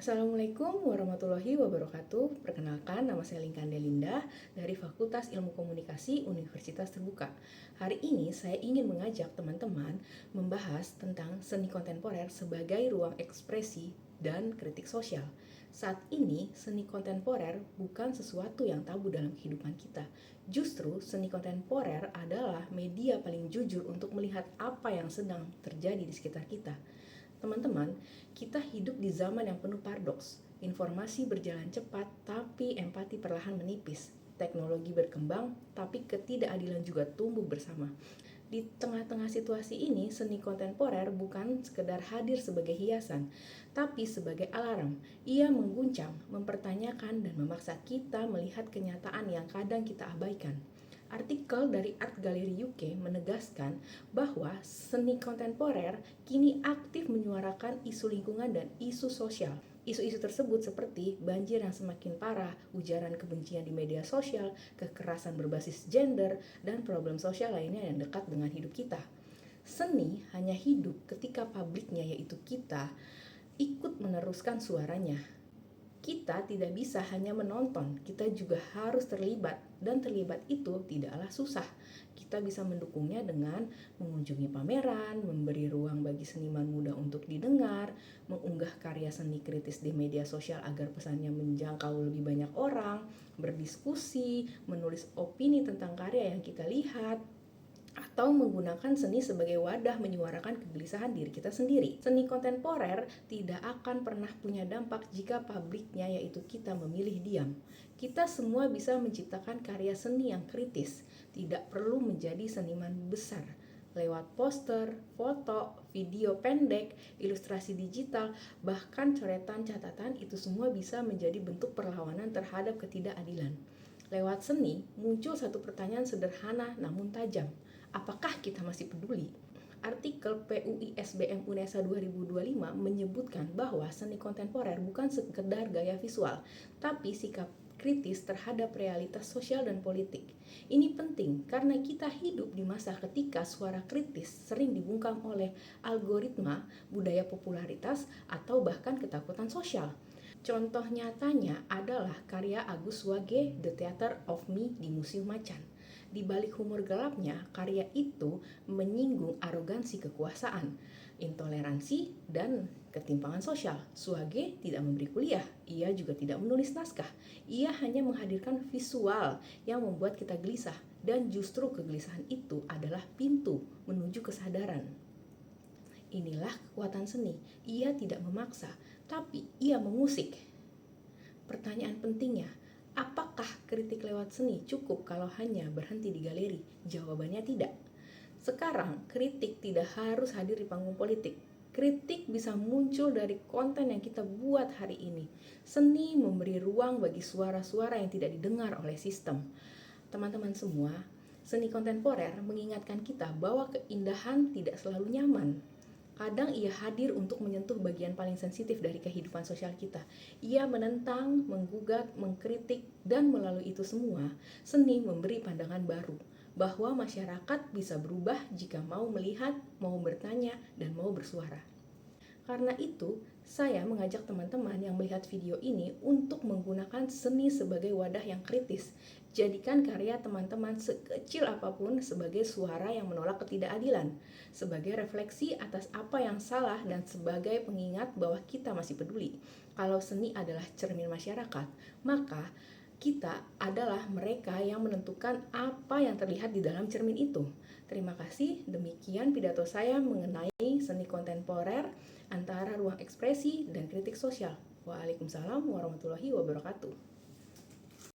Assalamualaikum warahmatullahi wabarakatuh. Perkenalkan, nama saya Linkan Delinda dari Fakultas Ilmu Komunikasi Universitas Terbuka. Hari ini saya ingin mengajak teman-teman membahas tentang seni kontemporer sebagai ruang ekspresi dan kritik sosial. Saat ini, seni kontemporer bukan sesuatu yang tabu dalam kehidupan kita. Justru, seni kontemporer adalah media paling jujur untuk melihat apa yang sedang terjadi di sekitar kita. Teman-teman, kita hidup di zaman yang penuh paradoks. Informasi berjalan cepat, tapi empati perlahan menipis. Teknologi berkembang, tapi ketidakadilan juga tumbuh bersama. Di tengah-tengah situasi ini, seni kontemporer bukan sekedar hadir sebagai hiasan, tapi sebagai alarm. Ia mengguncang, mempertanyakan, dan memaksa kita melihat kenyataan yang kadang kita abaikan. Artikel dari Art Gallery UK menegaskan bahwa seni kontemporer kini aktif menyuarakan isu lingkungan dan isu sosial. Isu-isu tersebut seperti banjir yang semakin parah, ujaran kebencian di media sosial, kekerasan berbasis gender, dan problem sosial lainnya yang dekat dengan hidup kita. Seni hanya hidup ketika publiknya, yaitu kita, ikut meneruskan suaranya. Kita tidak bisa hanya menonton, kita juga harus terlibat, dan terlibat itu tidaklah susah. Kita bisa mendukungnya dengan mengunjungi pameran, memberi ruang bagi seniman muda untuk didengar, mengunggah karya seni kritis di media sosial agar pesannya menjangkau lebih banyak orang, berdiskusi, menulis opini tentang karya yang kita lihat, atau menggunakan seni sebagai wadah menyuarakan kegelisahan diri kita sendiri. Seni kontemporer tidak akan pernah punya dampak jika publiknya, yaitu kita, memilih diam. Kita semua bisa menciptakan karya seni yang kritis, tidak perlu menjadi seniman besar. Lewat poster, foto, video pendek, ilustrasi digital, bahkan coretan catatan, itu semua bisa menjadi bentuk perlawanan terhadap ketidakadilan. Lewat seni, muncul satu pertanyaan sederhana namun tajam. Apakah kita masih peduli? Artikel PUISBM UNESA 2025 menyebutkan bahwa seni kontemporer bukan sekedar gaya visual, tapi sikap kritis terhadap realitas sosial dan politik. Ini penting karena kita hidup di masa ketika suara kritis sering dibungkam oleh algoritma, budaya popularitas, atau bahkan ketakutan sosial. Contoh nyatanya adalah karya Agus Wage, The Theater of Me di Museum Macan. Di balik humor gelapnya, karya itu menyinggung arogansi kekuasaan, intoleransi, dan ketimpangan sosial. Suage tidak memberi kuliah, ia juga tidak menulis naskah. Ia hanya menghadirkan visual yang membuat kita gelisah, dan justru kegelisahan itu adalah pintu menuju kesadaran. Inilah kekuatan seni. Ia tidak memaksa, tapi ia mengusik. Pertanyaan pentingnya, apakah kritik lewat seni cukup kalau hanya berhenti di galeri? Jawabannya tidak. Sekarang, kritik tidak harus hadir di panggung politik. Kritik bisa muncul dari konten yang kita buat hari ini. Seni memberi ruang bagi suara-suara yang tidak didengar oleh sistem. Teman-teman semua, seni kontemporer mengingatkan kita bahwa keindahan tidak selalu nyaman. Kadang ia hadir untuk menyentuh bagian paling sensitif dari kehidupan sosial kita. Ia menentang, menggugat, mengkritik, dan melalui itu semua, seni memberi pandangan baru bahwa masyarakat bisa berubah jika mau melihat, mau bertanya, dan mau bersuara. Karena itu, saya mengajak teman-teman yang melihat video ini untuk menggunakan seni sebagai wadah yang kritis. Jadikan karya teman-teman sekecil apapun sebagai suara yang menolak ketidakadilan, sebagai refleksi atas apa yang salah, dan sebagai pengingat bahwa kita masih peduli. Kalau seni adalah cermin masyarakat, maka kita adalah mereka yang menentukan apa yang terlihat di dalam cermin itu. Terima kasih, demikian pidato saya mengenai seni kontemporer antara ruang ekspresi dan kritik sosial. Waalaikumsalam warahmatullahi wabarakatuh.